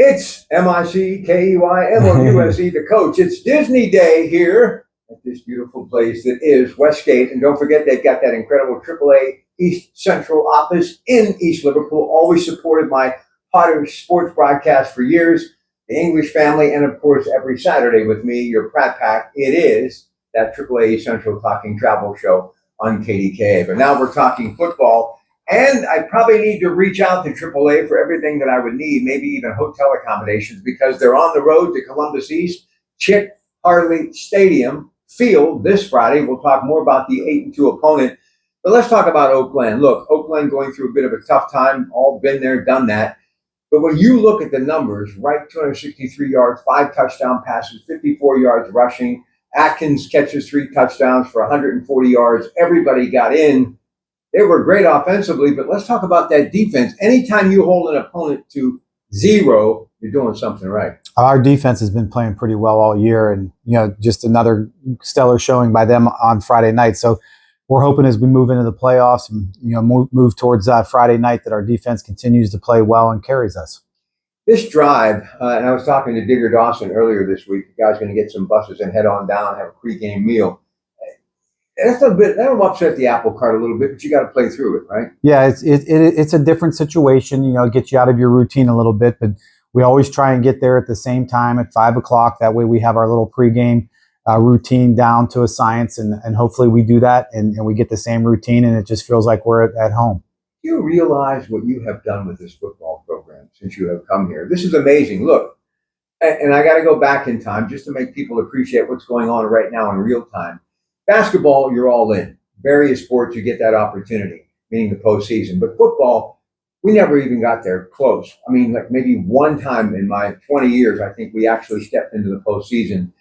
It's MICKEYMOUSE, the coach. It's Disney Day here at this beautiful place that is Westgate. And don't forget, they've got that incredible AAA East Central office in East Liverpool. Always supported my Potter sports broadcast for years. The English family, and of course, every Saturday with me, Your Pratte Pack. It is that AAA East Central talking travel show on KDKA. But now we're talking football. And I probably need to reach out to AAA for everything that I would need, maybe even hotel accommodations, because they're on the road to Columbus East, Chick Harley Stadium Field this Friday. We'll talk more about the 8-2 opponent. But let's talk about Oak Glen. Look, Oak Glen going through a bit of a tough time, all been there, done that. But when you look at the numbers, right, 263 yards, 5 touchdown passes, 54 yards rushing. Atkins catches 3 touchdowns for 140 yards. Everybody got in. They were great offensively, but let's talk about that defense. Anytime you hold an opponent to 0, you're doing something right. Our defense has been playing pretty well all year, and just another stellar showing by them on Friday night. So we're hoping as we move into the playoffs and move towards Friday night that our defense continues to play well and carries us. This drive, and I was talking to Digger Dawson earlier this week. The guy's going to get some buses and head on down, have a pregame meal. That'll upset the apple cart a little bit, but you got to play through it, right? Yeah, it's a different situation. Get you out of your routine a little bit, but we always try and get there at the same time at 5 o'clock. That way we have our little pregame routine down to a science, and hopefully we do that and we get the same routine, and it just feels like we're at home. Do you realize what you have done with this football program since you have come here? This is amazing. Look, and I got to go back in time just to make people appreciate what's going on right now in real time. Basketball, you're all in. Various sports, you get that opportunity, meaning the postseason. But football, we never even got there close. I mean, like maybe one time in my 20 years, I think we actually stepped into the postseason.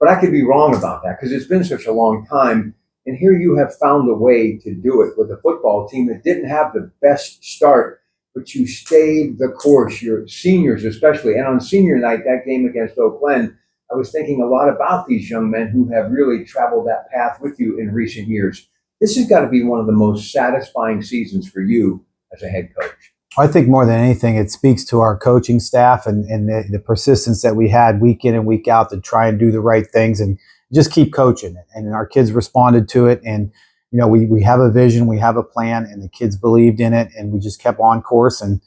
But I could be wrong about that because it's been such a long time. And here you have found a way to do it with a football team that didn't have the best start, but you stayed the course, your seniors especially. And on senior night, that game against Oak Glen, I was thinking a lot about these young men who have really traveled that path with you in recent years. This has got to be one of the most satisfying seasons for you as a head coach. I think more than anything, it speaks to our coaching staff and the persistence that we had week in and week out to try and do the right things and just keep coaching it. And our kids responded to it. And, we have a vision, we have a plan, and the kids believed in it. And we just kept on course and,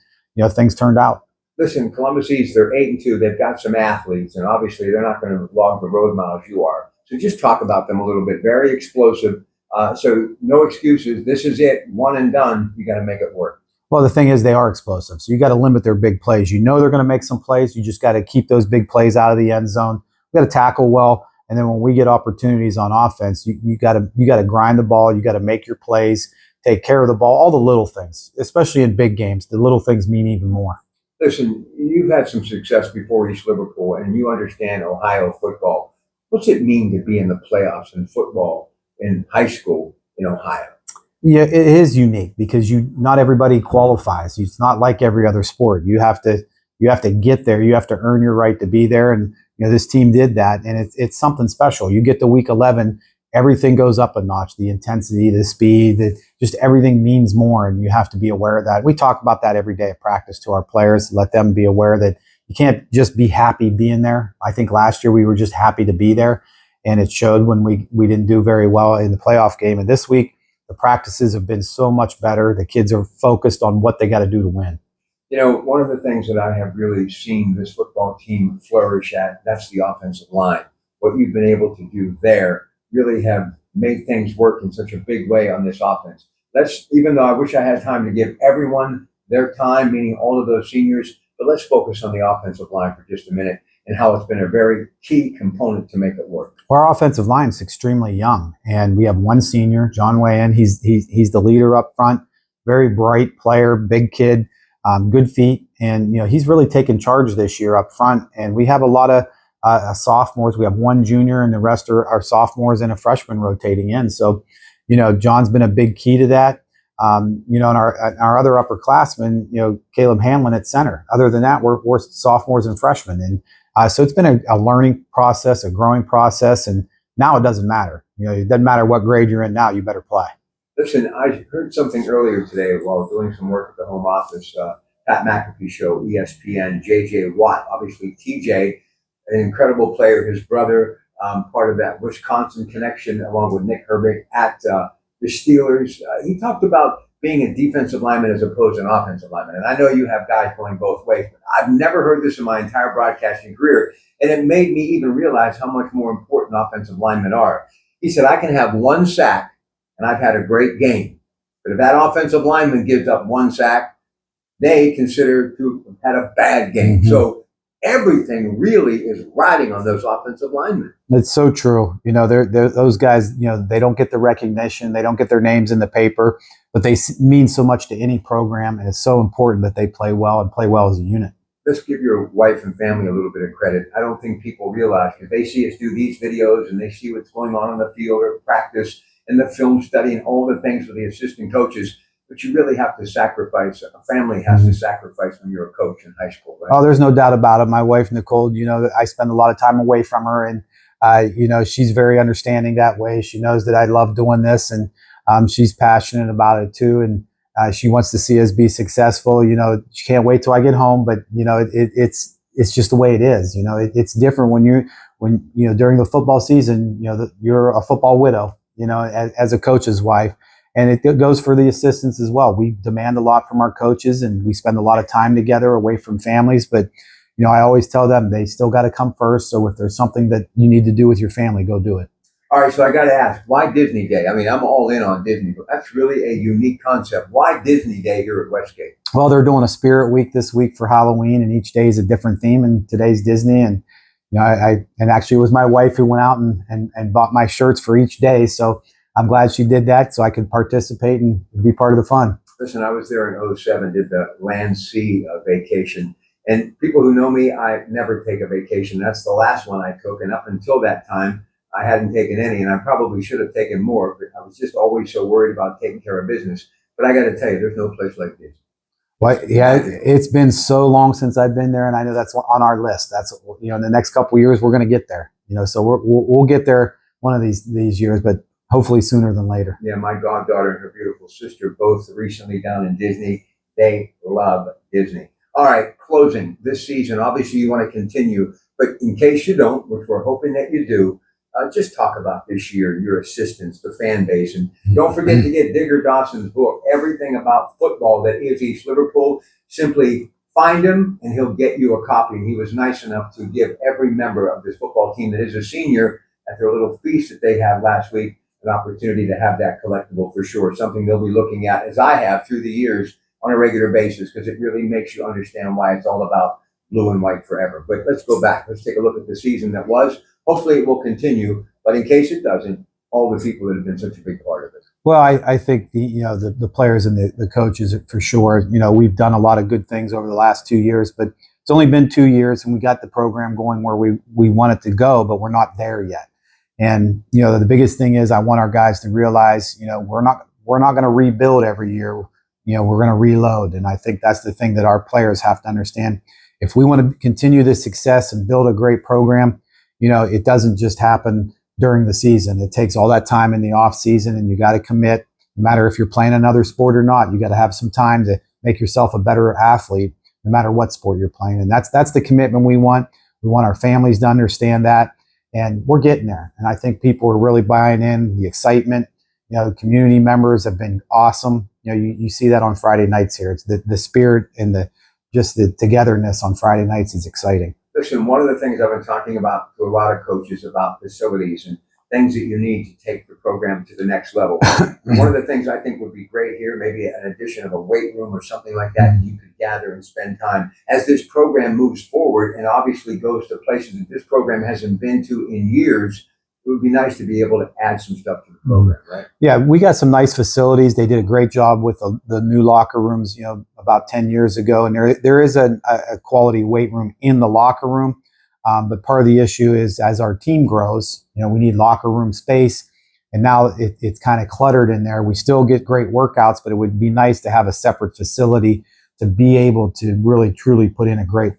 things turned out. Listen, Columbus East, they're 8-2. They've got some athletes, and obviously they're not going to log the road miles you are. So just talk about them a little bit. Very explosive. So no excuses. This is it. One and done. You got to make it work. Well, the thing is, they are explosive. So you got to limit their big plays. They're going to make some plays. You just got to keep those big plays out of the end zone. You got to tackle well. And then when we get opportunities on offense, you got to grind the ball. You got to make your plays, take care of the ball, all the little things, especially in big games. The little things mean even more. Listen, you've had some success before East Liverpool, and you understand Ohio football. What's it mean to be in the playoffs in football in high school in Ohio? Yeah, it is unique because not everybody qualifies. It's not like every other sport. You have to get there. You have to earn your right to be there, and this team did that, and it's something special. You get to week 11. Everything goes up a notch. The intensity, the speed, just everything means more, and you have to be aware of that. We talk about that every day at practice to our players, let them be aware that you can't just be happy being there. I think last year we were just happy to be there, and it showed when we didn't do very well in the playoff game. And this week, the practices have been so much better. The kids are focused on what they got to do to win. One of the things that I have really seen this football team flourish at, that's the offensive line. What you've been able to do there really have made things work in such a big way on this offense. Even though I wish I had time to give everyone their time, meaning all of those seniors, but let's focus on the offensive line for just a minute and how it's been a very key component to make it work. Well, our offensive line is extremely young, and we have one senior, John Wayan. He's the leader up front, very bright player, big kid, good feet, and he's really taken charge this year up front. And we have a lot of sophomores. We have one junior, and the rest are sophomores and a freshman rotating in. So, John's been a big key to that. And our other upperclassmen, Caleb Hanlon at center. Other than that, we're sophomores and freshmen, and so it's been a learning process, a growing process, and now it doesn't matter. It doesn't matter what grade you're in now. You better play. Listen, I heard something earlier today while doing some work at the home office. Pat McAfee show, ESPN, J.J. Watt, obviously TJ, an incredible player, his brother, part of that Wisconsin connection, along with Nick Herbig at the Steelers. He talked about being a defensive lineman as opposed to an offensive lineman. And I know you have guys going both ways, but I've never heard this in my entire broadcasting career. And it made me even realize how much more important offensive linemen are. He said, I can have one sack and I've had a great game. But if that offensive lineman gives up one sack, they consider to have had a bad game. Mm-hmm. So everything really is riding on those offensive linemen. It's so true. You know, those guys, you know, they don't get the recognition. They don't get their names in the paper, but they mean so much to any program. And it's so important that they play well and play well as a unit. Let's give your wife and family a little bit of credit. I don't think people realize, because they see us do these videos and they see what's going on the field or practice and the film study and all the things with the assistant coaches. But you really have to sacrifice. A family has to sacrifice when you're a coach in high school, right? Oh, there's no doubt about it. My wife, Nicole, you know, I spend a lot of time away from her, and, you know, she's very understanding that way. She knows that I love doing this, and she's passionate about it too. And she wants to see us be successful. You know, she can't wait till I get home, but, you know, it's just the way it is. You know, it's different when you know, during the football season, you know, you're a football widow, you know, as a coach's wife. And it goes for the assistants as well. We demand a lot from our coaches, and we spend a lot of time together away from families. But, you know, I always tell them they still got to come first. So if there's something that you need to do with your family, go do it. All right, so I got to ask, why Disney Day? I mean, I'm all in on Disney, but that's really a unique concept. Why Disney Day here at Westgate? Well, they're doing a Spirit Week this week for Halloween, and each day is a different theme. And today's Disney, and you know, and actually it was my wife who went out and bought my shirts for each day. So I'm glad she did that so I could participate and be part of the fun. Listen, I was there in 07, did the land sea vacation. And people who know me, I never take a vacation. That's the last one I took. And up until that time, I hadn't taken any. And I probably should have taken more, but I was just always so worried about taking care of business. But I got to tell you, there's no place like this. Well, yeah, it's been so long since I've been there, and I know that's on our list. That's, you know, in the next couple of years, we're going to get there. You know, so we'll get there one of these years, but hopefully sooner than later. Yeah, my goddaughter and her beautiful sister, both recently down in Disney. They love Disney. All right, closing this season. Obviously, you want to continue, but in case you don't, which we're hoping that you do, just talk about this year, your assistants, the fan base. And don't forget to get Digger Dawson's book, Everything About Football That Is East Liverpool. Simply find him and he'll get you a copy. And he was nice enough to give every member of this football team that is a senior at their little feast that they had last week an opportunity to have that collectible for sure. Something they'll be looking at, as I have through the years, on a regular basis, because it really makes you understand why it's all about blue and white forever. But let's go back. Let's take a look at the season that was. Hopefully it will continue, but in case it doesn't, all the people that have been such a big part of it. Well, I think the players and the coaches for sure. You know, we've done a lot of good things over the last 2 years, but it's only been 2 years, and we got the program going where we want it to go, but we're not there yet. And, you know, the biggest thing is I want our guys to realize, you know, we're not going to rebuild every year. You know, we're going to reload. And I think that's the thing that our players have to understand. If we want to continue this success and build a great program, you know, it doesn't just happen during the season. It takes all that time in the off season, and you got to commit, no matter if you're playing another sport or not. You got to have some time to make yourself a better athlete, no matter what sport you're playing. And that's the commitment we want. We want our families to understand that. And we're getting there. And I think people are really buying in, the excitement. You know, the community members have been awesome. You know, you see that on Friday nights here. It's the spirit and the togetherness on Friday nights is exciting. Listen, one of the things I've been talking about to a lot of coaches about facilities and things that you need to take the program to the next level. One of the things I think would be great here, maybe an addition of a weight room or something like that, you could gather and spend time as this program moves forward and obviously goes to places that this program hasn't been to in years. It would be nice to be able to add some stuff to the program, right? Yeah, we got some nice facilities. They did a great job with the new locker rooms, you know, about 10 years ago. And there is a quality weight room in the locker room. But part of the issue is as our team grows, you know, we need locker room space. And now it's kind of cluttered in there. We still get great workouts, but it would be nice to have a separate facility to be able to really, truly put in a great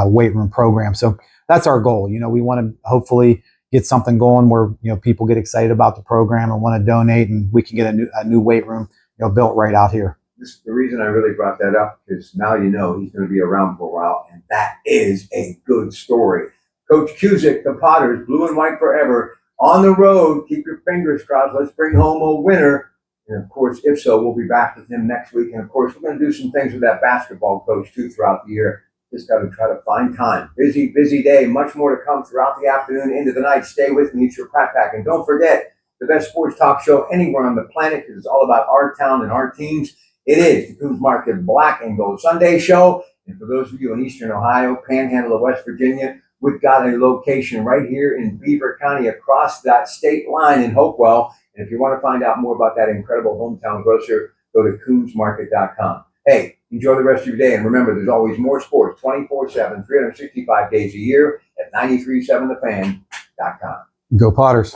weight room program. So that's our goal. You know, we want to hopefully get something going where, you know, people get excited about the program and want to donate, and we can get a new weight room, you know, built right out here. the reason I really brought that up is now you know he's going to be around for a while, and that is a good story. Coach Cusick, the Potters, blue and white forever, on the road. Keep your fingers crossed. Let's bring home a winner. And of course, if so, we'll be back with him next week. And of course, we're going to do some things with that basketball coach too throughout the year. Just got to try to find time. Busy, busy day. Much more to come throughout the afternoon into the night. Stay with me. It's your Pratte Pack. And don't forget, the best sports talk show anywhere on the planet, because it's all about our town and our teams. It is the Coons Market Black and Gold Sunday Show. And for those of you in Eastern Ohio, Panhandle of West Virginia, we've got a location right here in Beaver County across that state line in Hopewell. And if you want to find out more about that incredible hometown grocer, go to coonsmarket.com. Hey, enjoy the rest of your day. And remember, there's always more sports 24/7, 365 days a year at 93.7thefan.com. Go Potters.